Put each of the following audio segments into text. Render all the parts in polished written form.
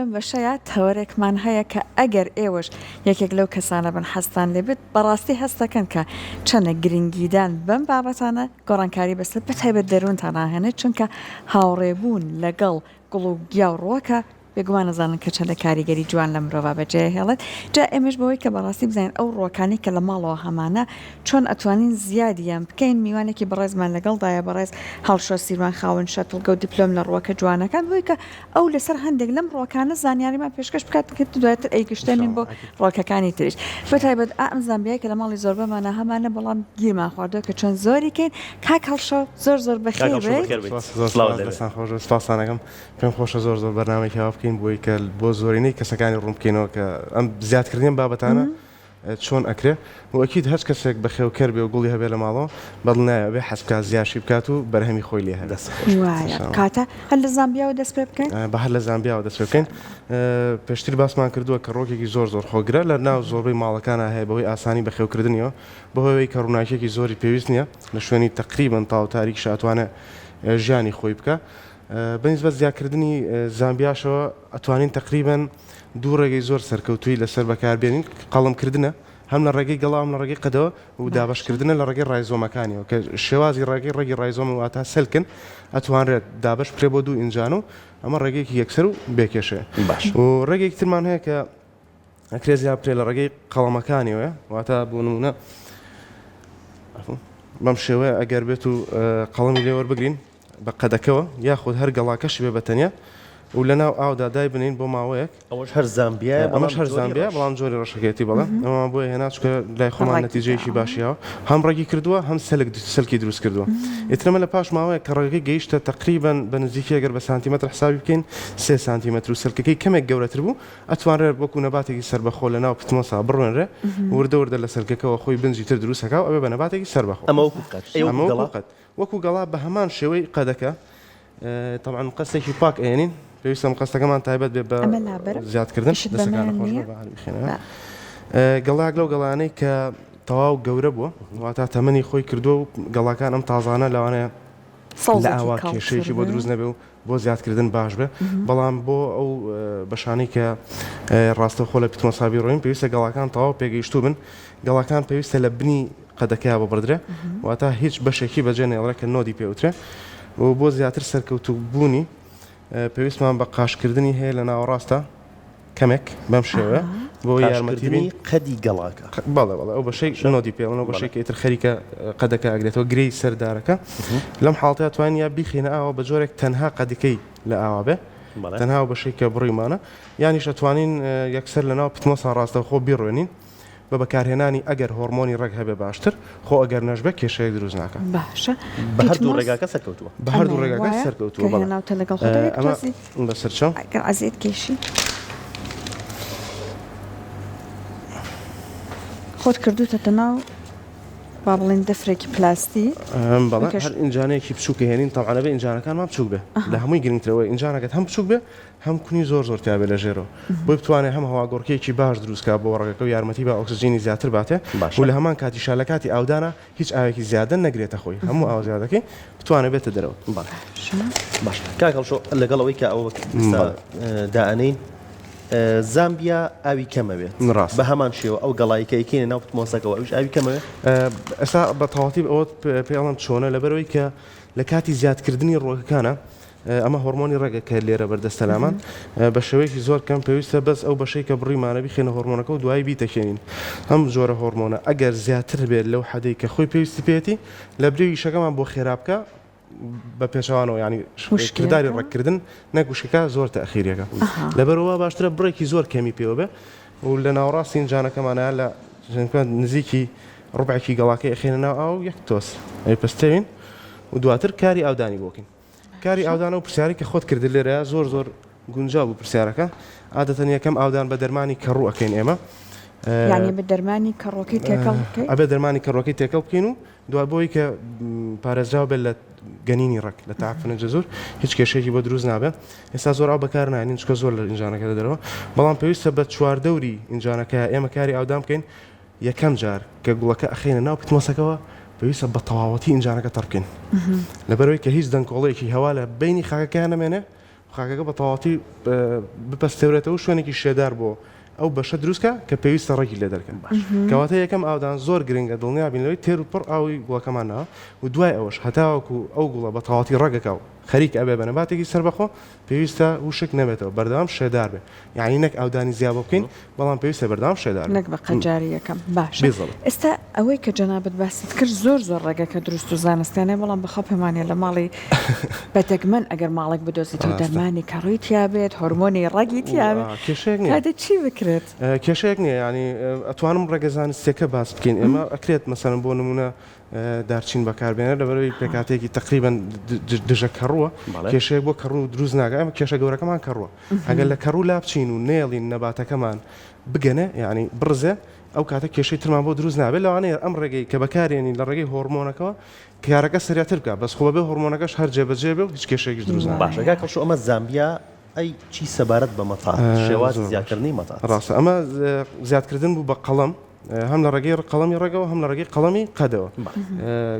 لەم بەشەیە تەوەرێکمان هەیە کە ئەگەر ئێوەش یەکێک لەو کەسانە بن حەستان لێبێت بەڕاستی هەستەکەن کە چەنە گرنگیدان بەم بابەتانە گۆڕانکاری بەسەر بەتایبەت دەروونتان ناهێنێت چونکە هاوڕێبوون لەگەڵ گوڵ و گیا و ڕۆکە بێگومان نەزانن کە چەندە کاریگەری جوان لە مرۆڤ بەجێ هێڵێت جا ئێمەش بەوەی کە بەڕاستی بزانین ئەو ڕۆکانی کە لە ماڵەوە هەمانە چۆن ئەتوانین زیادیان بکەین میوانێکی بەڕێزمان لەگەڵدایە بەڕێز هەڵشۆ سیروان خاون شەتڵگە و دیپلۆم لە ڕۆکە جوانەکان بۆی کە ئەو لەسەر هەندێک لەم ڕۆکانە زانیاریمان پێشکەش بکات کە دوایتر ئەیگەشتێنین بۆ ڕۆکەکانی تریش بەتایبەت ئەم زانبیای کە لە ماڵی زۆربەمانە هەمانە بەڵام گیرمان خواردووە کە چۆن زۆری کەین کاک هەڵشۆ زۆر بەخێر سپاسانەکەم پێم خۆشە زۆر بەرنامەی هاو بکەین بۆی کە بۆ زۆرینەی کەسەکانی ڕوون بکەینەوە کە ئەم زیادکردنیان بابەتانە چۆن ئەکرێ و ئەکید هەر کەسێک بەخێوکەر بێ و گوڵی هەبێ لە ماڵەوە بەڵ نایە بێ حەز بکات زیاشی بکات و بەرهەمی خۆی لێ هەبێت کاتە هەر لە زامبیاوە دەست پێ بکەین بە هەر لە زامبیاوە دەست پێ بکەین پێشتر باسمان کردووە کە ڕۆکێکی زۆر خۆگرە لە ناو زۆربەی ماڵەکانە هەیە بەهۆی ئاسانی بەخێوکردنیەوە بەهۆی کە ڕووناکیێکی زۆری پێویست نییە لە شوێنی تقریبن تاو تاریک شاتوانە ژیانی خۆی بکە بەنسبەت زیادکردنی زامبیاشەوە ئەتوانین تقریبن دوو ڕێگەی زۆر سەرکەوتووی لەسەر بەکاربێنین قەڵمکردنە هەم لە ڕێگەی گەڵام لە ڕێگەی قەدەوە و دابشکردنە لە ڕێگەی ڕایزۆمەکانیەوە کە شێوازی ڕێگەی ڕایزۆم واتە سەلکن ئەتوانرێت دابش پرێ بۆ دوو ئینجان و ئەمە ڕێگەیەکی یەکسەر و بێکێشێ و ڕێگەی ترمان هەیە کە ئەکرێ زیاد پرێ لە ڕێگەی قەڵەمەکانیەوە واتە بۆ نمونە بەم شێوەیە ئەگەر بێت و قەڵەمی لێوە بگرین بە قەدەکەوە یاخود هەر گەڵاکەشی بێ بەتەنیا و لەناو ئاودا دای بنین بۆ ماوەیەک ئەوەش هەر زامبیایە ئەمەش هەر زامبیا بەڵام جۆری ڕەشەکەتی بەڵێ ئەمە بۆیە هێنا چکە لای خۆمان نەتیجەیەکی باشیەوە هەم ڕێگی کردووە هەم سەلکی دروست کردووە ئیترمە لە پاش ماوەیە کە ڕێگەی گەیشتە تقریبا بە نزیکی ئەگەر بە سانتیمەتر حسابی بکەین 3 سانتیمەتر و سەلکەکەی کەمێک گەورەتر بوو ئەتوانرێت وەکو نەباتێکی سەربەخۆ لەناو پتمۆسا بڕوێنرێ وردە لە سەلکەکەەوە خۆی بنجی تر دروستەکە و ئەوێ بە نەباتێکی سەربەخۆ وەکو گەڵا بە هەمان شێوەی قەدەکە طبعا قەستێکی پاک ئێنین پێویستە قەستەکەمان تایبەت بێ بە زیادکردن گەڵاک لەو گەڵانەی کە تەواو گەورە بووە واتە تەمەنی خۆی کردووە و گەڵاکان ئەم تازانە لەوانەیە لە ئاوا کێشەیەکی بۆ دروست نەبێ و بۆ زیادکردن باش بێ بەڵام بۆ ئەو بەشانەی کە ڕاستەوخۆ لە پیتمۆسابی ڕۆین پێویستە گەڵاکان تەواو پێگەیشتوو بن گەڵاکان پێویستە لە بنی قەدەکەیە ببڕدرێ واتە هیچ بەشێکی بەجێ نێڵێ کە نۆدی پێوترێ و بۆ زیاتر سەرکەوتوو بوونی پێویستمان بە قاشکردنی هەیە لە ناوەڕاستە کەمێک بەم شێوە بۆ یارمەتیبین قەدی گەڵاکە بەڵێ ئەو بەشەی نۆدی پێڵەوە بەشێکی ئیتر خەریکە قەدەکە ئەگرێتەوە گرەی سەردارەکە لەم حاڵەتە توانین یا بیخینە ئاوە بە جۆرێک تەنها قەدەکەی لە ئاوا بێ تەنها بەشەی کە بڕیمانە یانیش ئەتوانین یەکسەر لەناو پتمۆسا ڕاستەوخۆ بیڕوێنین بە بەکارهێنانی ئەگەر هۆرمۆنی ڕێک هەبێ باشتر خۆ ئەگەر نەژبێ کێشەیە دروست ناکە باشە بە هەردوو ڕێگاکە سەرکەوتووە بە هەردوو ڕێگاکە سەرکەوتووە بەسەر چاو ئازیێت کێشی خۆت کردوتە ناو با بڵین دەفرێکی پلاستی بەڵێ هەر ئینجانەیەکی بچووکە هێنین تەڵعانە بێ ئینجانەکانمان بچووک بێ لە هەمووی گرنگترەوەی ئینجانەکەت هەم بچووک بێ هەم کونی زۆر تابێ لە ژێرەوە بۆی بتوانێت هەم هەواگۆڕکەیەکی باش دروستکە بۆ ڕێگەکە و یارمەتی بە ئۆکسجینی زیاتر باتێ و لە هەمان کاتی شا لە کاتی ئاودانە هیچ ئاوێکی زیادە نەگرێتە خۆی هەموو ئاو زیادەکەی بتوانێت بێتە دەرەوە باش کاکەڵشۆ لەگەڵەوەی کە ئەوە دائەنەین زامبیا ئاوی کەمەوێت بە هەمان شێوە ئەو گەڵایکەیەکێنە ناو پتمۆسەکەەوە ئەوش ئاوی کەمەوێت ئێستا بە تەواتی ئەوە پێڵم چۆنە لەبەرەوەی کە لە کاتی زیادکردنی ڕۆکەکانە ئەمە هۆرمۆنی ڕێگەکە لێرە بەردەستەلامان بە شێوەیەکی زۆر کەم پێویستە بەس ئەو بەشەی کە بڕیمانە بخێنە هۆرمۆنەکە و دوای بیتەکێنین ئەم جۆرە هۆرمۆنە ئەگەر زیاتر بێت لەو حەدەی کە خۆی پێویستی پێێتی لە برێوی شەکەمان بۆ خێرابکە بە پێچوانەوە ینی کردداری ڕێککردن نەگوشکەکە زۆر تەخیرەکە لەبەرەوە باشترە بڕێکی زۆر کەمی پێوە بێ و لە ناوڕاستی ئینجانەکەمانە لە نزیکی ڕوبعێکی گەڵاکەی ئەخێنە ناو ئاو یەک تۆس ئەی پستەوین و دواتر کاری ئاودانی بۆکەین کاری ئاودانە و پرسیاری کە خۆت کرد لێرە زۆر گونجاو بوو پرسیارەکە عادەتەن یەکەم ئاودان بە دەرمانی کەڕوو ئەەکەین ئێمە یعنی بە دەرمانی کەڕۆکی تێکەڵ ئەبێ دەرمانی کەڕۆکی تێکەڵ بکەین و دوای بۆی کە پارێزراو بێت لە گەنینی ڕێک لە تاعفنە جەزور هیچ کێشێکی بۆ دروست نابێت ئێستا زۆر ئاو بەکار ناهێنین چکە زۆر لە ئینجانەکە دەرەوە بەڵام پێویستە بە چواردەوری ئینجانەکە ئێمە کاری ئاودان بکەین یەکەم جار کە گوڵەکە ئەخێنە ناو پتمۆسەکەەوە پێویستە بە تەواوەتی ئینجانەکە تەڕکەین لەبەرەوەی کە هیچ دەنگۆڵەیەکی هەوا لە بینی خاکەکان نەمێنێ خاکەکە بە تەواوەتی بپەستێورێتەوە شوێنێکی شێدار بۆ ئەو بەشە دروستکە کە پێویستە ڕێکی لێ دەرکەن کەواتە یەکەم ئاودان زۆر گرنگە دڵنیابینەوەی تێر و پڕ ئاوی گوڵەکەمانەوە و دوای ئەوەش هەتاوەکو ئەو گوڵە بە تەواوەتی ڕەگەکە و خەریک ئەبێ بە نەباتێکی سەربەخۆ پێویستە وشک نەبێتەوە بەردەوام شێدار بێ یعنی نەک ئاودانی زیاد بکەین بەڵام پێویستە بەردەوام شێدار نەک بە قەجاری یەکەم باش ئێستا ئەوەی کە جەنابەت باست کرد زۆر ڕێگەکە دروست و زانستیانەیە بەڵام بەخۆ پەیمانێ لە ماڵی بەتەکمەن ئەگەر ماڵێک بدۆزیتەوە دەرمانی کەڕووی تیابێت هۆرمۆنی ڕەگی تیابێت کاتە چی بکرێت کێشەیەک نییە ینی ئەتوانم ڕێگەزانستیەکە باس بکەین ئێمە ئەکرێت مەسەن بۆ نمونە دارچین بەکاربێنە لەبەرەوەی پێکاتێکی تقریبان دژە کەڕووە کێشەیە بۆ کەڕوو دروست ناکە ئەمە کێشە گەورەکەمان کەڕووە ئەگەر لە کەڕوو لا بچین و نێڵین نەباتەکەمان بگەنە یعنی بڕزێ ئەو کاتە کێشەی ترمان بۆ دروست نابێت لەوانەیە ئەم ڕێگەی کە بەکارێنی لە ڕێگەی هۆرمۆنەکەەوە کارەکە سریاتر بکە بەس خۆ بێ هۆرمۆنەکەش هەر جێبەجێ بێ و هیچ کێشێکی دروست باشە کاکەڵ ئەمە زامبیا ئەی چی سەبارەت بە مەتا شێواز زیادکردنی مەتا ڕاستە ئەمە زیادکردن بوو بە قەڵەم هەم لە ڕێگەی قەڵەمی ڕێگەوە هەم لە ڕێگەی قەڵەمی قەدەوە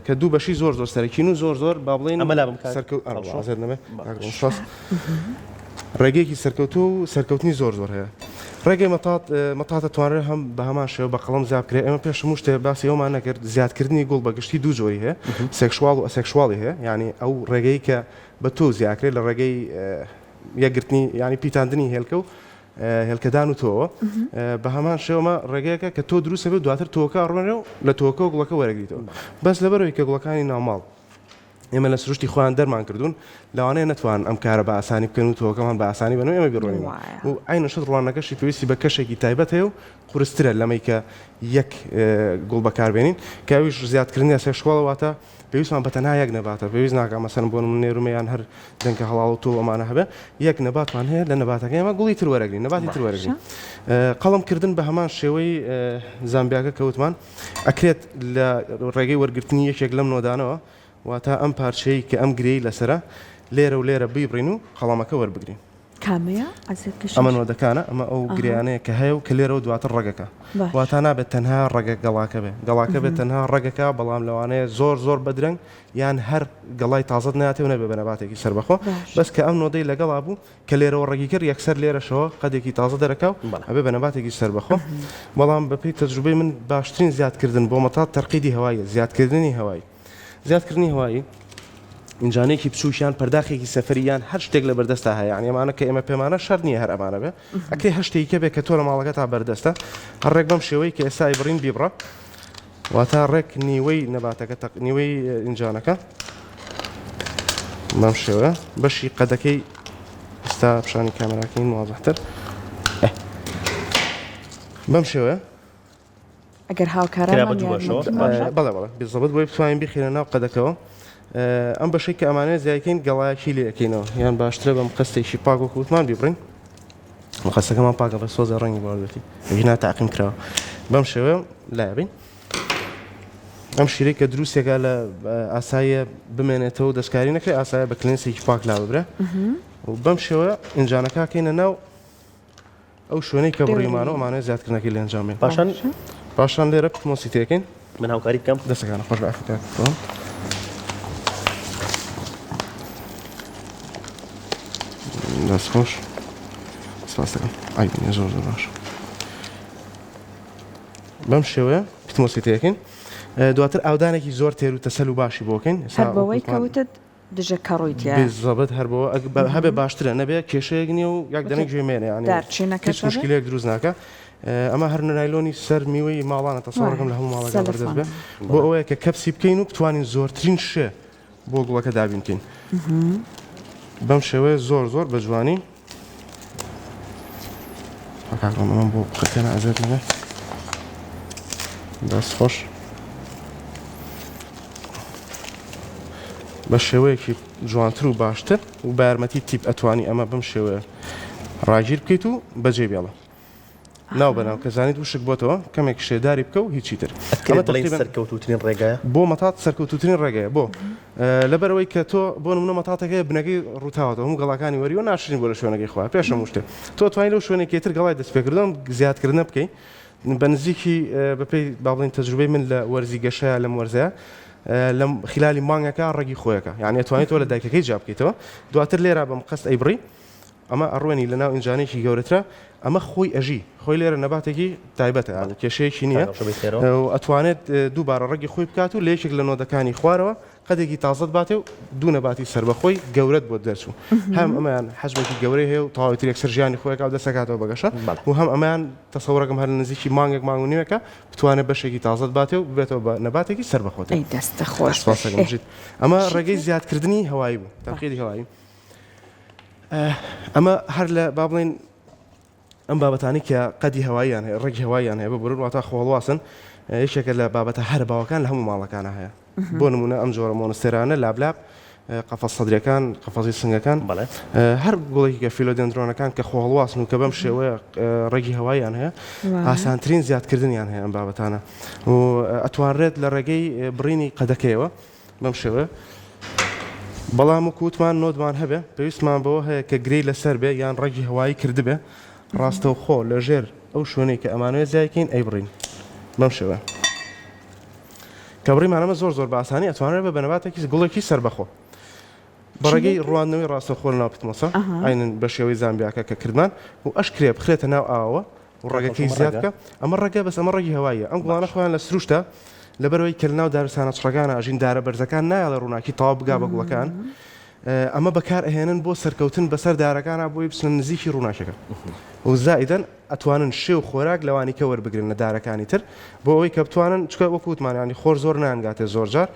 کە دوو بەشی زۆر سەرەکین و زۆر با بڵێن ئەمە لا ڕێگەیەکی سەرکەوتو و سەرکەوتنی زۆر هەیە ڕێگەی مەتاتە توانرێت هەم بە هەمان شێوە بە قەڵەم زیادکرێت ئێمە پێش هەموو شتێ باسی ئەومان نەکرد زیادکردنی گوڵ بەگشتی دوو جۆری هەیە سێکشواڵ و ئەسێکشواڵی هەیە یعنی ئەو ڕێگەی کە بە تۆ زیادکرێت لە ڕێگەی یەکگرتنی ینی پیتاندنی هێلکە و هێلکەدان و تۆوە بە هەمان شێوەمە ڕێگەیەکە کە تۆ دروستە بێت دواتر تۆکە ڕێنێ و لە تۆکە و گوڵەکە وەرەگریتەوە بەس لەبەرەوەی کە گوڵەکانی ناوماڵ ئێمە لە سروشتی خۆیان دەرمان کردوون لەوانەیە نەتوان ئەم کارە بە ئاسانی بکەن و تۆکەمان بە ئاسانی بنەوە ئێمە بیڕۆین و ئاینەشت ڕوانەکەشی پێویستی بە کەشێکی تایبەت هەیە و قورسترە لەمەی کە یەک گوڵ بەکاربێنین کە ئەویش زیادکردنی سێکشواڵەوەتە پێویستمان بە تەنها یەک نەباتە پێویست ناکە مەسەن بۆ نێرومەیان هەر دەنگکە هەڵاڵ و تۆ ئەمانە هەبێ یەک نەباتمان هەیە لە نەباتەکە ئێمە گوڵی تر وەرەگرین نەباتی تر وەرەگرین قەڵەمکردن بە هەمان شێوەی زامبیاکە کەوتمان ئەکرێت لە ڕێگەی وەرگرتنی یەکێک لەم نۆدانەوە واتە ئەم پارچەی کە ئەم گرەی لەسرە لێرە و لێرە بیبڕین و قەڵەمەکە وەربگرین کامەیە ئەمە نۆدەکانە ئەمە ئەو گریانەیە کە هەیە و کە لێرە و دواتر ڕێگەکە واتە نابێت تەنها ڕێگە گەڵاکە بێ گەڵاکە بێت تەنها ڕێگەکە بەڵام لەوانەیە زۆر بەدرەنگ یان هەر گەڵای تازت ناتێ و نەبێ بە نەباتێکی سەربەخۆ بەس کە ئەم نۆدەی لەگەڵا بوو کە لێرەوە ڕێگی کرد یەکسەر لێرەشەوە قەدێکی تازە دەرەکەو ئەبێ بە نەباتێکی سەربەخۆ بەڵام بەپێی تەجروبەی من باشترین زیادکردن بۆ مەتات تەرقیدی هەوایە زیادکردنی هەوایی زیادکردنی هەوایی ئینجانێکی بچووکیان پەرداخێکی سەفەریان هەر شتێک لە بەردەستا هەیە یعنی ئەمانە کە ئێمە پێمانە شەر نییە هەر ئەمانە بێ ئەکرێ هەر شتێکە بێ کە تۆ لە ماڵەکە تا بەردەستە هەر ڕێک بەم شێوەی کە ئێستا بڕین بیبڕە واتە ڕێک نیوەی نەباتەکە نیوەی ئینجانەکە بەم شێوە بەشی قەدەکەی ئێستا پیشانی کامێراکەین واضحتر بەم شێوە ئەگەر هاوکاران بەڵێ بێزەبەت بۆی بتوانین بیخێنە ناو قەدەکەوە ئەم بەشەی کە ئەمانەیە زیایکەین گەڵایەکی لێ ئەەکەینەوە یان باشترە بەم قەستێکی پاک و کووتمان بیبڕین قەستەکەمان پاکە بە سۆزە ڕەنگی بەڵێتی هینا تاقیم کراوە بەم شێوە لایبین ئەم شیرەی کە دروستێکە لە ئاساییە بمێنێتەوە دەستکاری نەکرێت ئاسایە بە کلێنسێکی پاک لا ببرێ و بەم شێوە ئینجانەکە کەینە ناو ئەو شوێنەی کە بڕیمانەوە ئەمانەیە زیادکردنەکەی لە ئەنجامێن پاشان لێرە پتمۆسی تێکەین من هاوکاری بکەم دەستەکانە خۆش بەعافیتەوە دەست خۆش سپاس دەکەم ئایبینێ زۆر باش بەم شێوەیە پتمۆسی تێکەین دواتر ئاودانێکی زۆر تێر و تەسەل و باشی بۆکەین هەر بەوەی کەوتت دژە کەڕوویتە بێزەبەت هەر بەوە هەبێ باشترە نەبێ کێشەیەک نییە و یاک دەنێک گوێمێنێ دارچینەکەش مشکلەیەک دروست ناکە ئەمە هەر نایلۆنی سەر میوەی ماڵانە تەسەوڕەکەم لە هەموو ماڵەکە بەردەست بێ بۆ ئەوەیە کە کەپسی بکەین و بتوانین زۆرترین شێ بۆ گوڵەکە دابینکەین بەم شێوەیە زۆر بە جوانی ئەم بۆ بخەکەنە ئەزێت نەبێ دەست خۆش بە شێوەیەکی جوانتر و باشتر و بە یارمەتی تیپ ئەتوانی ئەمە بەم شێوەیە ڕاگیر بکەیت و بەجێ بێڵە ناو بەناو کە زانیت وشک بۆتەوە کەمێک شێداری بکە و هیچی تر سەرکەوتوترین ڕێگایە بۆ مەتات سەرکەوتوترین ڕێگەیە بۆ لەبەرەوەی کە تۆ بۆ نمونە مەتاتەکەی بنەکەی ڕووتاوەتەوە هەموو گەڵاکانی وەریەوە ناشرین بۆ لە شوێنەکەی خوا پێشە شتێ تۆ توانین لەو شوێنێکێتر گەڵای دەستپێکردن زیادکردنە بکەین بە نزیکی بەپێی باڵین تەجروبەی من لە وەرزی گەشەیە لەم وەرزەیە لەم خلالی مانگەکە ڕێگی خۆیەکە یعنی توانێت تۆ لە دایکەکەی جا بکەیتەوە دواتر لێرە بەم قەست ئەیبڕی ئەمە ئەڕوێنی لە ناو ئینجانێکی گەورەترە ئەمە خۆی ئەژی خۆی لێرە نەباتێکی تایبەتە یان کێشەیەکی نییە و ئەتوانێت دووبارە ڕێگی خۆی بکات و لە یەکێک لە نۆدەکانی خوارەوە قەدێکی تازت باتێ و دوو نەباتی سربەخۆی گەورەت بۆ دەرچوو هەم ئەمەیان حەجمێکی گەورەی هەیە و تەواوەتی یەکسەر ژیانی خۆیەکە و دەسەکاتەوە بەگەشە و هەم ئەمەیان تەسەوڕەکەم هەر نزیکی مانگێک مانگ و نیوەکە بتوانێت بەشێکی تازت باتێ و بێتەوە بە نەباتێکی سربەخۆتە دەستە خۆش ئەمە ڕێگەی زیادکردنی هەوایی بوو تاقیدی هەوایی ئەمە هەر لە با بڵێن ئەم بابەتانی کە قەدی هەواییان هەیە ڕێگی هەواییان هەیە ببرن واتە خۆڵواسن یەکێکە لە بابەتە هەر باوەکان لە هەموو ماڵەکانە هەیە بۆ نمونە ئەم جۆرە مۆنستێرانە لابلاب قەفەس سەدرەکان قەفەزی سنگەکان هەر گوڵێکی کە فیلۆدێندرۆنەکان کە خۆڵواسن و کە بەم شێوەیە ڕێگی هەواییان هەیە ئاسانترین زیادکردنیان هەیە ئەم بابەتانە و ئەتوانرێت لە ڕێگەی بڕینی قەدەکەیەوە بەم شێوە بەڵام و کووتمان نۆدمان هەبێ پێویستمان بەوە هەیە کە گرەی لەسەر بێ یان ڕێگی هەوایی کردبێ ڕاستەوخۆ لە ژێر ئەو شوێنەی کە ئەمانوێت زیایکەین ئەی بڕین بەم شێوە کە بڕیمانەمە زۆر بە ئاسانی ئەتوانێت بە بەنەباتێکی گوڵێکی سربەخۆ بەڕێگەی ڕوانەوەی ڕاستەوخۆ لە ناو پتمۆسە ئاینن بە شێوەی زامبیاکە کە کردمان و ئەشکرێ بخرێتە ناو ئاوە و ڕێگەکەی زیاد بکە ئەمە ڕێگە بەس ئەمە ڕێگی هەواییە ئەم گوڵانە خۆیان لە سروشتە لەبەرەوەی کە لەناو دارستانە چڕەکانە ئەژین دارە بەرزەکان نایڵە ڕووناکی تەواو بگا بە گوڵەکان ئەمە بەکار ئەهێنن بۆ سەرکەوتن بەسەر دارەکانە بۆی بچنە نزیکی ڕووناکەکە و زائیدەن ئەتوانن شێو خۆراک لەوانی کە وەربگرن لە دارەکانی تر بۆ ئەوەی کە بتوانن چکە وەکووتمانیانی خۆر زۆر نانگاتێ زۆر جار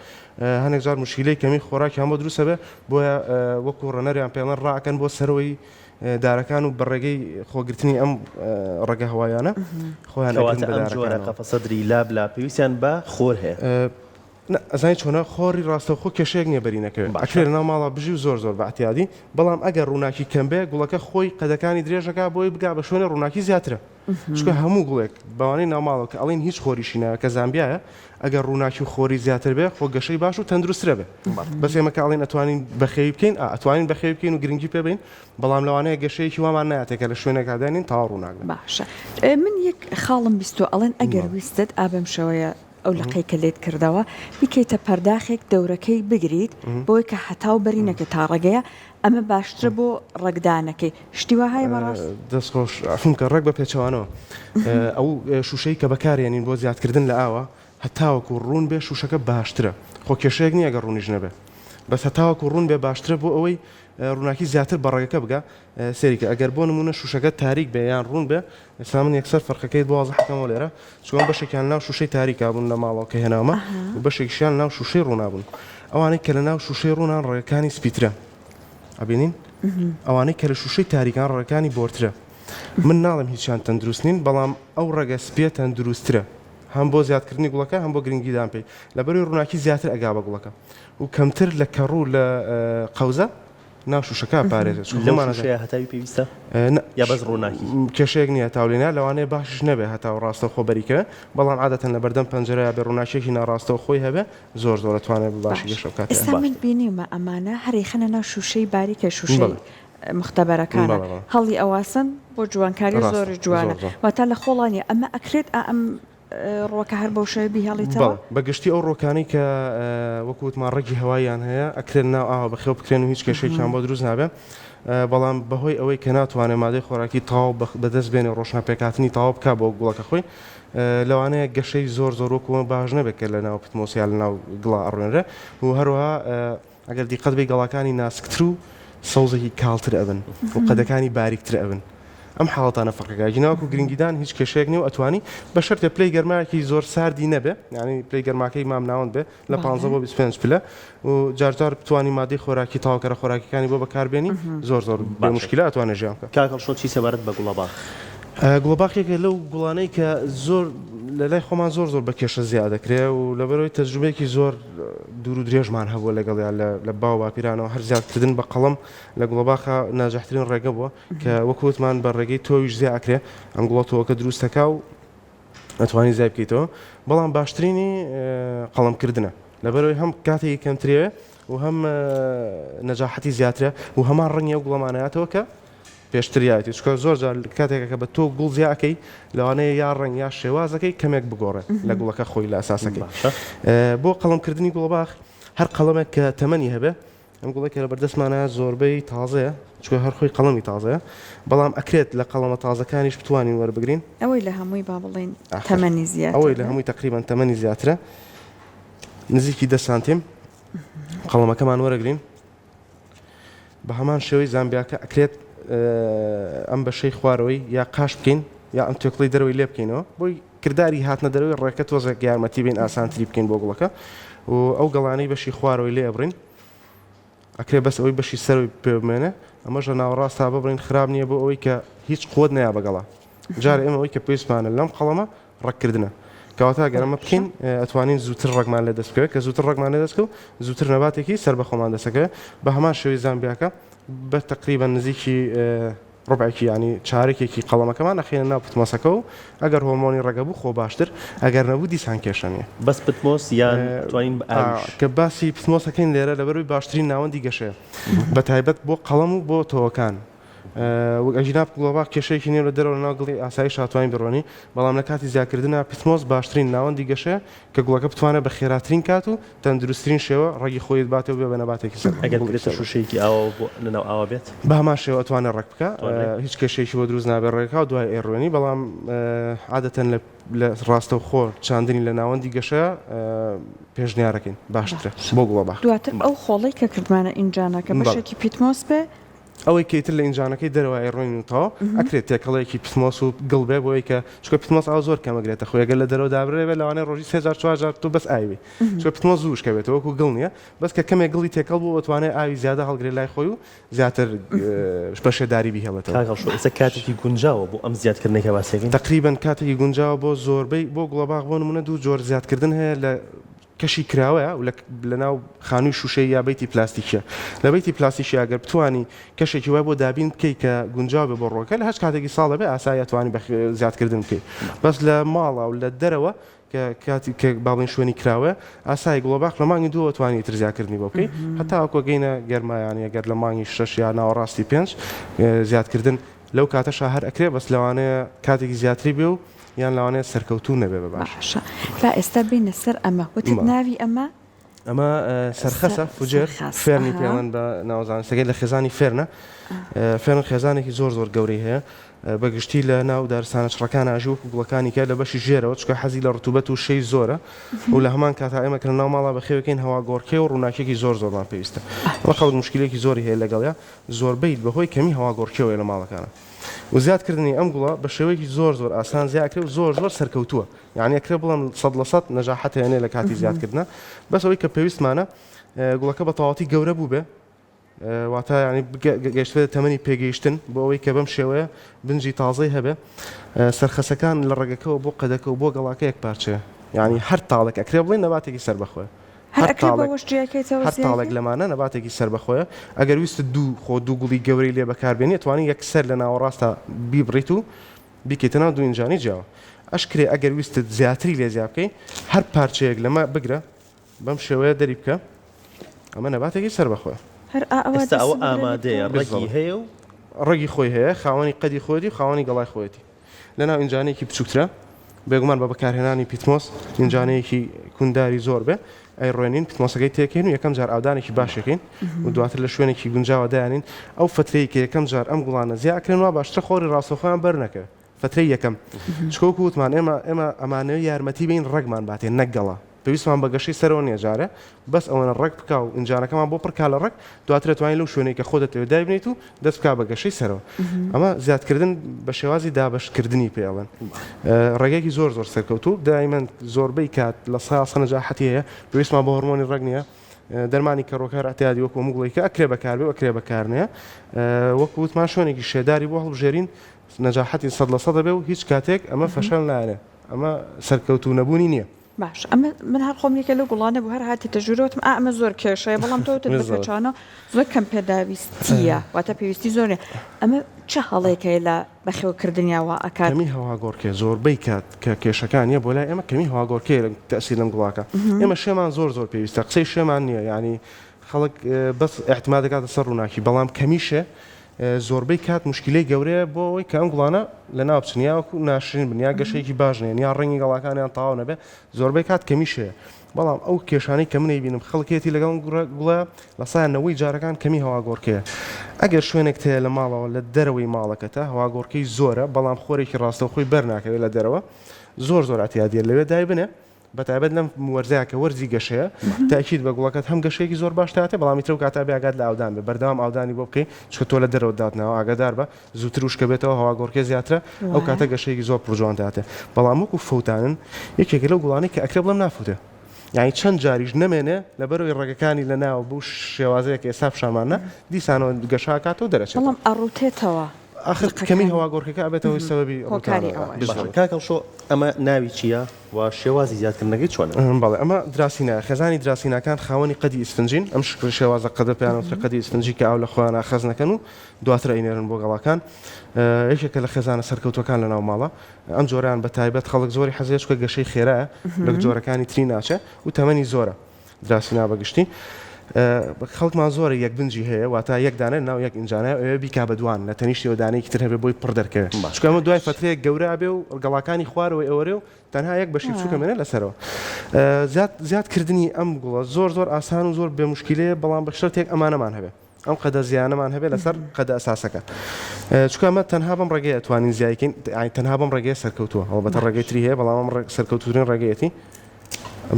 هەندێک جار مشکلەی کەمی خۆراکی هەموو دروستە بێ بۆیە وەکو ڕەنەریان پێڵەن ڕاکەن بۆ سەرەوەی دارەکان و بەڕێگەی خۆگرتنی ئەم ڕێگە هەوایانە خۆیان قەفەسەدری لابلا پێویستیان بە خۆر هەیە ئەزانی چۆنە خۆری ڕاستەوخۆ کێشەیەک نییە بەرینەکەوێت ئەکرێت ناو ماڵە بژی و زۆر بە ئەتیادی بەڵام ئەگەر ڕووناکی کەم بێ گوڵەکە خۆی قەدەکانی درێژەکە بۆی بگا بە شوێنە ڕووناکی زیاترە چکە هەموو گوڵێک بەوانەی ناوماڵەوە کە ئەڵین هیچ خۆریشی نایە کە زامبیایە ئەگەر ڕووناکی و خۆری زیاتر بێ خۆ گەشەی باش و تەندروسترە بێ بەس ئێمە کە ئەڵین ئەتوانین بەخێوی بکەین ئەتوانین بەخێوی بکەین و گرنگی پێ بین بەڵام لەوانەیە گەشەیەکی وامان نایەتێکە لە شوێنێکا دێنین تاوا ڕووناک باشە من یەک خاڵم بیستۆ ئەڵێن ئەگەر ویستت ئابم شەوەیە ئەو لەقەی کە لێت کردەوە بیکەیتە پەرداخێک دەورەکەی بگریت بۆی کە حتاو بەرینەکە تا ڕێگەیە ئەمە باشترە بۆ ڕێکدانەکەی شتیوە هەیە بەڕاست دەستخۆش ئەفم کە ڕێک بە پێچەوانەوە ئەو شوشەی کە بەکارێنین بۆ زیادکردن لە ئاوە هەتاوەکو ڕوون بێ شوشەکە باشترە خۆ کێشەیەک نییە ئەگەر ڕوونیش نەبێ بەس هەتاوەکو ڕوون بێ باشترە بۆ ئەوەی ڕووناکی زیاتر بە ڕێگەکە بگە سێریکە ئەگەر بۆ نمونە شوشەکە تاریک بێ یان ڕوون بێ ئێستا من یەکسەر فەرقەکەی بۆ واضح حکەمەوە لێرە چۆن بەشێکیان ناو شوشەی تاریکا بوون لە ماڵەوە کە هێناومە و بەشێکیان ناو شوشەی ڕوونابوون ئەوانەی کە لە ناو شوشەی ڕوونان ڕێگەکانی سپیترە ئەبینین ئەوانەی کە لە شوشەی تاریکان ڕێگەکانی بۆرترە من ناڵم هیچیان تەندروست نین بەڵام ئەو ڕێگە سپیە تەندروسترە هەم بۆ زیادکردنی گوڵەکە هەم بۆ گرنگیدان پێی لەبەروی ڕووناکی زیاتر ئەگا بە گوڵەکە و کەمتر لە کەڕوو لە قەوزە ناو شوشەکە پارێزێت هەتاوی پێویستە یا بەس ڕووناکی کێشەیەک نییە تاولێنە لەوانەیە باشش نەبێ هەتا ڕاستە خۆ بەریکە بەڵام عادەتەن لە بەردەم پەنجەرەیە بێ ڕووناکیێکی ناڕاستەوە خۆی هەبێ زۆر دەتوانێت باشی گەشە بکات ئێستا من بینیمە ئەمانە هەرێخەنە ناو شوشەی باریکە شوشەی مختبەرەکانە هەڵی ئەواسن بۆ جوانکاری زۆری جوانە واتە لە خۆڵانی ئەمە ئەکرێت ئەم ڕۆکە هەر بەو شێوە بیهێڵیتەوە بەگشتی ئەو ڕۆکانی کە وەکووتمان ڕێکی هەواییان هەیە ئەکرێن ناو ئاوە بەخێو بکرێن و هیچ کێشێکیان بۆ دروست نابێ بەڵام بەهۆی ئەوەی کە ناتوانێت مادەی خۆراکی تاو بەدەست بێنێ ڕۆشناپێکاتنی تاوا بک بۆ گوڵەکە خۆی لەوانەیە گەشەی زۆر وەکووە باش نەبێت کە لە ناو پتمۆسیال لە ناو گڵا ئەڕێنرە و هەروەها ئەگەر دیقەت بێ گەڵاکانی ناسکتر و سەوزێکی کاڵتر ئەبن و قەدەکانی باریکتر ئەبن ئەم حاڵەتانە فەرقەکە جناوەکو گرنگیدان هیچ کێشەیەک نیە و ئەتوانی بە شەرتێ پلەی گەرمایەکی زۆر ساردی نەبێ یعنی پلەی گەرماکەی مام ناوەند بێ لە 15 بۆ 25 پلە و جارجار بتوانی مادەی خۆراکی تاواکەرە خۆراکیەکانی بۆ بەکاربێنی زۆر بێ مشکلە ئەتوانێت ژیان بکات کاکەڵ شۆ چی سەبارەت بە گوڵەباغ گوڵەباغێکە لەو گوڵانەی کە زۆر لە لای خۆمان زۆر بە کێشە زیاد دەکرێت و لەبەرەوەی تەجروبەیەکی زۆر دوور و درێژمان هەبووە لەگەڵیان لە باو باپیرانەوە هەر زیادکردن بە قەڵەم لە گوڵەباغە ناجەحترین ڕێگە بووە کە وەکووتمان بە ڕێگەی تۆویش زیاد ئەکرێ ئەم گوڵەتەوە کە دروستەکە و ئەتوانی زای بکەیتەوە بەڵام باشترینی قەڵەمکردنە لەبەرەوەی هەم کاتێکی کەمترێ و هەم نەجاحەتی زیاترە و هەمان ڕەنگی ئەو گوڵەمانەیەتەوە کە پێشتریاتی چکە زۆر جار کاتێکەکە بە تۆ گوڵ زیاکەی لەوانەیە یا ڕنگ یا شێوازەکەی کەمێک بگۆڕێت لە گوڵەکە خۆی لە ئاساسەکەی بۆ قەڵەمکردنی گوڵەباغ هەر قەڵەمێک کە تەمەنی هەبێ ئەم گوڵێکە لە بەردەستمانە زۆربەی تازەیە چکە هەر خۆی قەڵەمی تازەیە بەڵام ئەکرێت لە قەڵەمە تازەکانیش بتوانین وەربگرین ئەوەی لە هەمووی با بڵێن تەمەنی زیاد ئەوەی لە هەمووی تقریبان تەمەنی زیاترە نزیکی 10 سانتیم قەڵەمەکەمان وەرەگرین بە هەمان شێوەی زامبیاکە ئەکرێت ئەم بەشەی خوارەوەی یا قاش بکەین یا ئەم تێکڵی دەرەوەی لێ بکەینەوە بۆی کردداری هاتنە دەرەوەی ڕێکە تۆزێک یارمەتی بین ئاسانتری بکەین بۆ گوڵەکە و ئەو گەڵانەی بەشی خوارەوەی لێ ئەبڕین ئەکرێ بەس ئەوەی بەشی سەروی پێ بمێنێ ئەمەش لە ناوەڕاستا ببڕین خراپ نییە بۆ ئەوەی کە هیچ قوت نیا بەگەڵا جارە ئێمە ئەوەی کە پێویستمانە لەم قەڵەمە ڕێککردنە کەواتە گەرەمە بکەین ئەتوانین زووتر ڕێکمان لێ دەستکەوێت کە زووتر ڕێکمان لێ دەستکە و زووتر نەباتێکی سەر بە خۆمان دەسەکەوێت بە هەمان شێوەی زامبیاکە بە تقریبا نزیکی ڕۆبعێکی ینی چارێکێکی قەڵەمەکەمان نەخێنە ناو پتمۆسەکە و ئەگەر هۆرمۆنی ڕێگەبوو خۆ باشتر ئەگەر نەبوو دیسان کێشەنیە بەس پتمۆس یان توانین کە باسی پتمۆسەکەین لێرە لەبەروی باشترین ناوەندی گەشەیە بە تایبەت بۆ قەڵەم و بۆ تۆوەکان ئەژیناب گڵۆبا کێشەیەکی نێ لە دەرەوە ناگڵی ئاسایی شاتوانین بڕۆنی بەڵام لە کاتی زیادکردنە پتمۆس باشترین ناوەندی گەشەیە کە گوڵەکە بتوانێت بە خێراترین کات و تەندروستترین شێوە ڕێگی خۆیت باتەوە بێ بە نەباتێکی سەر ئەگەر بێتە شوشەیەکی ئاوە بۆ لەناو ئاوا بێت بە هەمان شێوە ئەتوانێت ڕێک بکە هیچ کێشەیەکی بۆ دروست نابێت ڕێکا و دوای ئێڕوێنی بەڵام عادەتەن لە ڕاستە و خۆ چاندنی لە ناوەندی گەشە پێشنیارەکەین باشترە بۆ گوڵە باش دواتر ئەو خۆڵی کە کردمانە ئینجانەکە بەشێکی پیتمۆس بێ ئەوەی کەیتر لە ئینجانەکەی دەرەوە ڕۆینتەوە ئەکرێت تێکەڵەیەکی پتمۆس و گڵبێ بۆی کە چکە پتمۆس ئاو زۆر کەمەگرێتە خۆیگە لە دەرەوە دابرێت لەوانەیە ڕۆژی 3000 تو بەس ئاوی چکە پتمۆس زووشکەوێتەوە وەکو گڵ نیە بەس کە کەمێک گڵی تێکەڵ بوو ئەتوانێت ئاوی زیادە هەڵگرێت لای خۆی و زیاتر بەشێداری بیهێڵێتەوە ئێستا کاتێکی گونجاوە بۆ ئەم زیادکردنێکە باسێکین تقریبا کاتێکی گونجاوە بۆ زۆربەی بۆ گوڵەباغ بۆ نمونە دوو جۆر زیادکردن هەیە لە کەشی کراوەیە و لە ناو خانووی شوشەی یا بەیتی پلاستیکیە لە بەیتی پلاستیکی ئەگەر بتوانی کەشێکی وای بۆ دابین بکەیت کە گونجاو بێ بۆ ڕۆکە لە هەچ کاتێکی ساڵە بێ ئاسایی توانی بە زیادکردن بکەیت بەس لە ماڵە و لە دەرەوە کە کاتی کە باڵین شوێنی کراوە ئاسایی گڵۆباغ لە مانگی دووە توانی تر زیادکردنی بۆ بکەیت هەتا وەکو گەینە گەرمایانی ئەگەر لە مانگی 6 یا ناوەڕاستی 5 زیادکردن لەو کاتەش هەر ئەکرێ بەس لەوانەیە کاتێکی زیاتری بێ و یان لەوانەیە سەرکەوتوو نەبێ بە باشە لا ئێستا بینە سەر ئەمە وتت ناوی ئەمە سەرخەسە فوجێر فێرنی پێڵەن بە ناوزانستەکەی لە خێزانی فێرنە فێرن خێزانێکی زۆر گەورەی هەیە بەگشتی لە ناو دارستانە چڕەکان ئاژوو و گوڵەکانی کە لە بەشی ژێرەوە چکە حەزی لە ڕتوبەت و شەی زۆرە و لە هەمان کاتا ئێمە کە ناو ماڵا بەخێوەکەین هەوا گۆڕکێ و ڕووناکێکی زۆرمان پێویستە ئەمە خەڵک مشکلێکی زۆری هەیە لەگەڵیا زۆربەی بەهۆی کەمی هەوا گۆڕکێوە لە ماڵەکانە و زیادکردنی ئەم گوڵە بە شێوەیەکی زۆر ئاسان زیادکرێ و زۆر سەرکەوتووە یعنی ئەکرێ بڵم 100% نەجاحەت هەیە لە کاتی زیادکردنە بەس ئەوەی کە پێویستمانە گوڵەکە بە تەواوەتی گەورە بوو بێ واتە ینی گەشتێت تەمەنی پێگەیشتن بۆ ئەوەی کە بەم شێوەیە بنجی تازەی هەبێ سەرخەسەکان لە ڕێگەکەەوە بۆ قەدەکە و بۆ گەڵاکە یەک پارچەیە یعنی هەر تاڵێک ئەکرێ بڵێن نەباتێکی سەر بەخۆە هەر تاڵێک لەمانە نەباتێکی سەر بەخۆیە ئەگەر ویست دوو گوڵی گەوری لێ بەکاربێنی توانی یەکسەر لە ناوەڕاستە بیبڕیت و بیکەیتە ناو دوو ئینجانی جیاوە ئەشکرێ ئەگەر ویستت زیاتری لێ زیاد بکەین هەر پارچەیەک لەمە بگرە بەم شێوەیە دەری بکە ئەمە نەباتێکی سەر بەخۆیە ئێستا ئەوە ئامادەیە ڕێگی هەیە و ڕێگی خۆی هەیە خاوەنی قەدی خۆیەتی و خاوەنی گەڵای خۆیەتی لەناو ئینجانێکی بچووکترە بێگومان بە بەکارهێنانی پیتمۆس ئینجانەیەکی کونداری زۆر بێ ئەی ڕێنین پتمۆسەکەی تێکەین و یەکەم جار ئاودانێکی باشەکەین و دواتر لە شوێنێکی گونجاوە دایانین ئەو فترەیە کە یەکەم جار ئەم گوڵانە زیادکردن وا باشترە خۆری ڕاستەخۆیان بەرنەکە فترەی یەکەم چکۆک وتمان ئێمە ئەمانەوە یارمەتی بین ڕێگمان باتێ نەگەڵا پێویستمان بە گەشەی سەرەوە نیێجارە بەس ئەوەنە ڕێک بکە و ئینجانەکەمان بۆ پڕکا لە ڕێک دواترێت توانین لەو شوێنەی کە خۆدەتەوە دابنیت و دەست بکا بە گەشەی سەرەوە ئەمە زیادکردن بە شێوازی دابشکردنی پێڵێن ڕێگەیەکی زۆر سەرکەوتوو دائیمەن زۆربەی کات لە ساسە نەجاحەتی هەیە پێویستمان بە هۆرمۆنی ڕێک نییە دەرمانی کەڕۆکار ئەتیادی وەکو مگوڵیکە ئەکرێ بەکاربێ ئەکرێ بەکارنەیە وەکو وتمان شوێنێکی شێداری بۆ هەڵبژێرین نەجاحەتی 100% دەبێ و هیچ کاتێک ئەمە فەشەل نایە ئەمە سەرکەوتو نەبوونی نییە باش ئەمە من هەر خۆمیەکە لە گوڵانە بوو هەر هاتی تەژورەوەتم ئەمە زۆر کێشەیە بەڵام تۆتت بەپێچانە زۆر کەم پێداویستیە واتە پێویستی زۆرە ئەمە چه هەڵێکەیە لە بەخێوکردنیاوە ئەکات کەمی هەواگۆڕکێ زۆربەی کات کە کێشەکانیە بۆ لای ئێمە کەمی هەواگۆڕکێ تەسیر لەم گوڵاکە ئێمە شێمان زۆر پێویستە قسەی شێمان نییە ینی خەڵک بەس احتیمال دەکاتە سەر ڕووناکی بەڵام کەمیشە زۆربەی کات مشکلەی گەورەیە بۆ ئەوەی کە ئەم گوڵانە لە ناو بچنیاوەکو ناشرین بنیا گەشەیەکی باش نێن یا ڕەنگی گەڵاکانیان تاوا نەبێ زۆربەی کات کەمیشەیە بەڵام ئەو کێشانەی کە منەی بینم خەڵکێتی لەگەڵ گوڵە لە سایەنەوەی جارەکان کەمی هەواگۆڕکەیە ئەگەر شوێنێک تەیە لە ماڵەوە لە دەرەوەی ماڵەکەتە هەواگۆڕکەی زۆرە بەڵام خۆرێکی ڕاستەوخۆی بەرناکەوێت لە دەرەوە زۆر ئەتیادێت لەوێ دای بنێ بەتایبەت لەم وەرزەیەکە وەرزی گەشەیە تاکید بە گوڵەکەت هەم گەشەیەکی زۆر باش تاتێ بەڵامی ترە و کاتا بێگات لە ئاودان بێ بەردەوام ئاودانی بۆ بکەیت چکە تۆ لە دەرەوە داتنەوە ئاگادار بە زووتر وشکە بێتەوە هەواگۆڕکێ زیاترە ئەو کاتە گەشەیەکی زۆر پرجوان تاتێ بەڵام وەکو فەوتانن یەکێک لەو گوڵانەی کە ئەکرێ بڵێم نافوتێ یعنی چەند جاریش نەمێنێ لەبەرەوەی ڕێگەکانی لە ناو بوو شێوازەیەک ئێستا پیشانمانە دیسانەوە گەشا کاتەوە دەرەچێت بەڵام ئەڕوتێتەوە آخر کەمی هەواگۆڕکەکە ئەبێتەوەی سەبەبی کاکەڵ شۆ ئەمە ناوی چییە و شێوازی زیادکردنەکەی چۆنە بەڵێ ئەمە دراسینە خێزانی دراسینەکان خاوەنی قەدی ئیسفنجین ئەم شێوازە قەدە پێیانوترە قەدی ئیسفنجی کە ئاو لە خۆیان ئاخەزنەکەن و دواتر ئەینێرن بۆ گەڵاکان یەکێکە لە خێزانە سەرکەوتوەکان لە ناو ماڵە ئەم جۆرەیان بە تایبەت خەڵک زۆری حەزێ چکە گەشەی خێرایە لە جۆرەکانی تری ناچێ و تەمەنی زۆرە دراسینا بەگشتی خەڵکمان زۆرە یەک بنجی هەیە واتە یەک دانە ناو یەک ئینجانە ئەوێ بیکا بەدوان لە تەنیشتەوە دانەیەکی تر هەبێ بۆی پڕ دەرکەوێت چکە ئەمە دوای فترەیەک گەورە بێ و گەڵاکانی خوارەوەی ئەوەرێ و تەنها یەک بەشی بچووکە مێنێ لەسەرەوە زیادکردنی ئەم گوڵە زۆر ئاسان و زۆر بێ مشکلەیە بەڵام بە شەرتێک ئەمانەمان هەبێ ئەم قەدە زیانەمان هەبێ لەسەر قەدە ئەساسەکە چکە ئەمە تەنها بەم ڕێگەیە توانین زیایکەین تەنها بەم ڕێگەیە سەرکەوتووە هەڵبەتە ڕێگەی تری هەیە بەڵام ئەم سەرکەوتوترین ڕێگەیەتی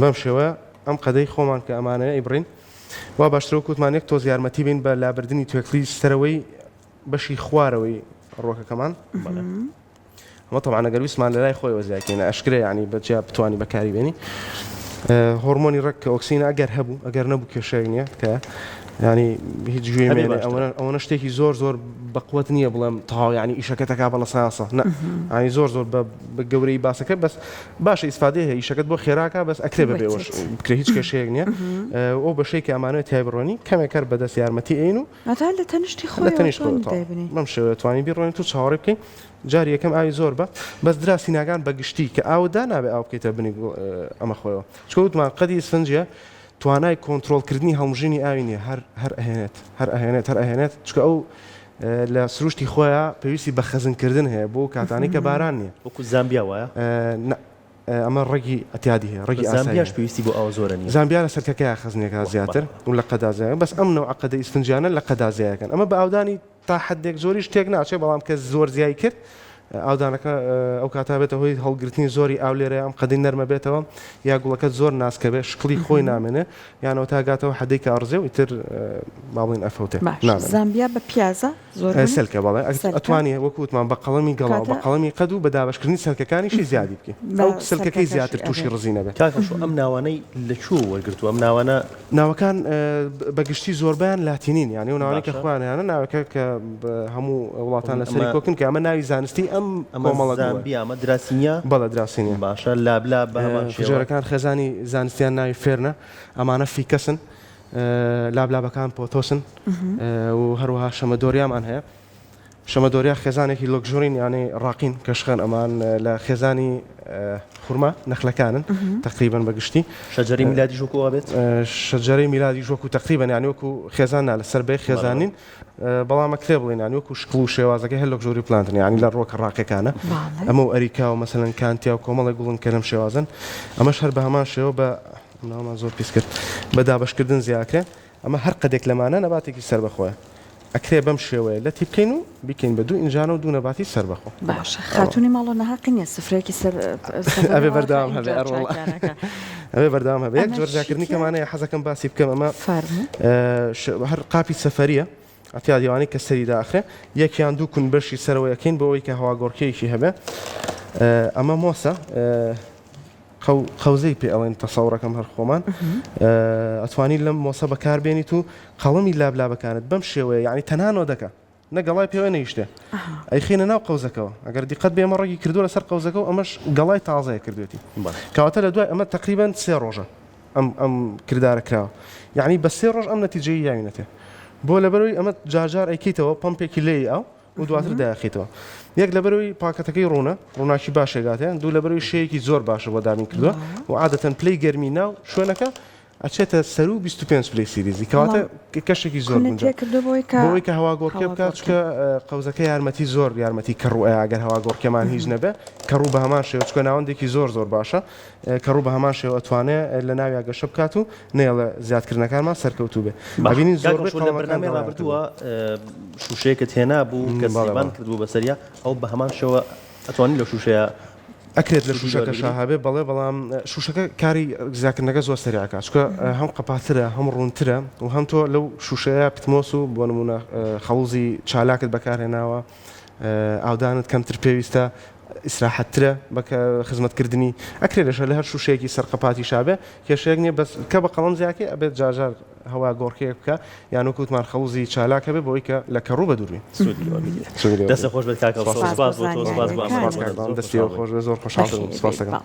بەم شێوە ئەم قەدەی خۆمان کە ئەمانەیە ئیبڕین وا باشترەوە کووتمانێک تۆز یارمەتی بین بە لابردنی توێکلی سەرەوەی بەشی خوارەوەی ڕۆکەکەمان ئەمە تەبعا ئەگەر ویسمان لە لای خۆیەوە زیاکەینە ئەشکرێ یعنی بەجیا بتوانی بەکاری بێنی هۆرمۆنی ڕەک کە ئۆکسینە ئەگەر هەبوو ئەگەر نەبوو کێشەیەک نییە کە ینی هیچ گوێ ئەوەنە شتێکی زۆر بەقوت نییە بڵێم تاو ینی ئیشەکەتەکە بەڵە ساسە ینی زۆر بە گەورەی باسەکە بەس باشە ئیسفادێ هەیە ئیشەکەت بۆ خێراکە بەس ئەکرێ بەبێوەش بکرێ هیچ کێشەیەک نییە ئەو بەشەی کە ئەمانەوە تای بڕۆنی کەمێکەر بەدەست یارمەتی ئەین و لە تەنیشتی خۆی بەم شێوە توانی بیڕۆنی تو چاوەڕێ بکەین جاری یەکەم ئاوی زۆر بە بەس دراسی ناگان بە گشتی کە ئاودا نابێ ئاو بکەیتە بنی ئەمە خۆیەوە چکەوتمان قەدی ئیسفنجە توانای کۆنتترۆلکردنی هەڵمژینی ئاوی نیە هەر ئەهێنێت چکە ئەو لە سروشتی خۆیان پێویستی بە خەزنکردن هەیە بۆ کاتانی کە باران نییە وەکو زامبیا وایە ئەمە ڕێگی ئەتیادی هەیە ڕێگی زامبیاش پێویستی بۆ ئەو زۆرە نیە زامبیا لە سەرکەکەی خەزنێکە زیاتر و لە قەدازایە بەس ئەم نەوع قەدە ئیسفنجانە لە قەدازایەکەن ئەمە بە ئاودانی تا حدێک زۆری شتێک ناچێت بەڵام کە زۆر زیای کرد ئاودانەکە ئەو کاتا بێتە هۆی هەڵگرتنی زۆری ئاو لێرە ئەم قەدەی نەرمە بێتەوە یا گوڵەکە زۆر ناسکە بێت شکلی خۆی نامێنێ یانەوە تاگاتەوە حدەی کە ئەڕزێ و ئیتر باڵین ئەفەوتێ زامبیا بە پیازە زۆر سەلکە بەڵێ ئەتوانێ وەکووتمان بە قەڵەمی گەڵاو بە قەڵەمی قەد و بە دابشکردنی سەلکەکانیشی زیادی بکە ئەو سەلکەکەی زیاتر تووشی ڕزی نەبێت کاکەش ئەم ناوانەی لەکوێ وەرگرتووە ئەم ناوانە ناوەکان بەگشتی زۆربیان لاتینین یعنی و ناوانەی کە خوانیانە ناوەکە کە هەموو وڵاتان لەسەری کۆکن کە ئەمە ناوی زانستی ئەم کۆمەڵە زامبیا ئەمە دراسینیە بەڵە دراسینیە باشە لابلا بە هەمان جۆرەکان خێزانی زانستیان ناوی فێرنە ئەمانە فیکەسن لابلابەکان پۆتۆسن و هەروەها شەمەدۆریامان هەیە شەمەدۆریا خێزانێکی لۆکژۆرین یانەی ڕاقین کەشخەن ئەمان لە خێزانی خورما نەخلەکانن تقریبا بەگشتی شەجەری میلادی ژوکۆ بێت شەجەرەی میلادی ژوەکو تقریبا یانی وەکو خێزاننا لەسەر بێ خێزانین بەڵام ئەکرێ بڵێن یانی وەکو شکڵ و شێوازەکە هەر لۆکژۆری پلانتن یانی لە ڕۆکە ڕاقەکانە ئەمە و ئەریکا و مەسەلەن کانتیا و کۆمەڵی گوڵن کە لەم شێوازن ئەمەش هەر بە هەمان شێوە بە ناومان زۆر پیس کرد بە دابشکردن زیاکرێ ئەمە هەر قەدێک لەمانە نەباتێکی سەر بەخۆیە ئەکرێ بەم شێوەیە لە تی بکەین و بیکەین بە دوو ئینجانە و دوو نەباتی سەر بەخۆ باشە خاتونی ماڵۆ نەهاقی نیە سفرێکی سەر ئەبێ بەردەوام هەبێ ئەبێ بەردەوام هەبێ یەک جۆرجاکردنی کەمانەیە حەزەکەم باسی بکەم ئەمە هەر قاپی سەفەریە ئەتیا دیوانی کە سەری داخرێ یەکیان دوو کون بەشی سەرەوەیەکەین بۆ ئەوەی کە هەواگۆڕکەیەکی هەبێ ئەمە مۆسە قەوزەی پێ ئەڵێن تەسەوڕەکەم هەر خۆمان ئەتوانی لەم مۆسە بەکاربێنیت و قەڵەمی لابلابەکانت بەم شێوەیە یعنی تەنانۆ دەکە نەگەڵای پێوە نەیشتێ ئەیخینە ناو قەوزەکەەوە ئەگەر دیقەت بێمە ڕێگی کردووە لەسەر قەوزەکە و ئەمەش گەڵای تازایە کردوێتی کەواتە لە دوای ئەمە تقریبان 3 ڕۆژە ئەم کردارە کراوە یعنی بە 3 ڕۆژ ئەم نەتیجەی یاوینەتێ بۆ لەبەرەوەی ئەمە جارجار ئەیکیتەوە پمپێکی لێی ئەو و دواتر داخیتەوە یەک لەبەرەوەی پاکەتەکەی ڕووناکی باشێگاتێن دوو لەبەرەوەی شەیەکی زۆر باشە بۆ دامین کردووە و عادەتەن پلەی گەرمی ناو شوێنەکە ئەچێتە سەر و 25 پلی سیریزی کەواتە کەشێکی زۆر کونت تێ کردو بۆی کە هەوا گۆڕکێ بکات چکە قەوزەکە یارمەتی زۆر یارمەتی کەڕوئە ئەگەر هەوا گۆڕکەمان هیچ نەبێ کەڕوو بە هەمان شێوە چکە ناوەندێکی زۆر باشە کەڕوو بە هەمان شێوە ئەتوانێت لە ناوی ئاگەشە بکات و نێڵە زیادکردنەکانمان سەرکەوتوو بێ ببینین زۆر لە بەرنامەی ڕابردووە شوشەیەکت هێنا بوو کە زیبان کردبوو بەسەریا ئەو بە هەمان شێوە ئەتوانی لە شوشەیە ئەکرێت لە شوشەکە شاهابێ بەڵێ بەڵام شوشەکە کاری زیاکردنەکە زۆر سەریعکە چکە هەم قەپاترە هەم ڕوونترە و هەم تۆ لەو شوشەیە پتمۆس و بۆ نمونە خەڵوزی چالاکت بەکارهێناوە ئاودانت کەمتر پێویستە ئیسراحەتترە بە خزمەتکردنی ئەکرێت لەشە لە هەر شوشەیەکی سەرقەپاتی شابێ کێشەیەک نییە بەس کە بە قەڵم زیاکێ ئەبێت جاجار هەوا گۆڕکەیە بکە یان وەکوتمان خەڵوزی چالاکە بێ بۆی کە لە کەڕوو بە دووربین دەستە خۆش بێت کاکە دەستی خۆش بێ زۆر خۆشحاڵم سپاس دەکەم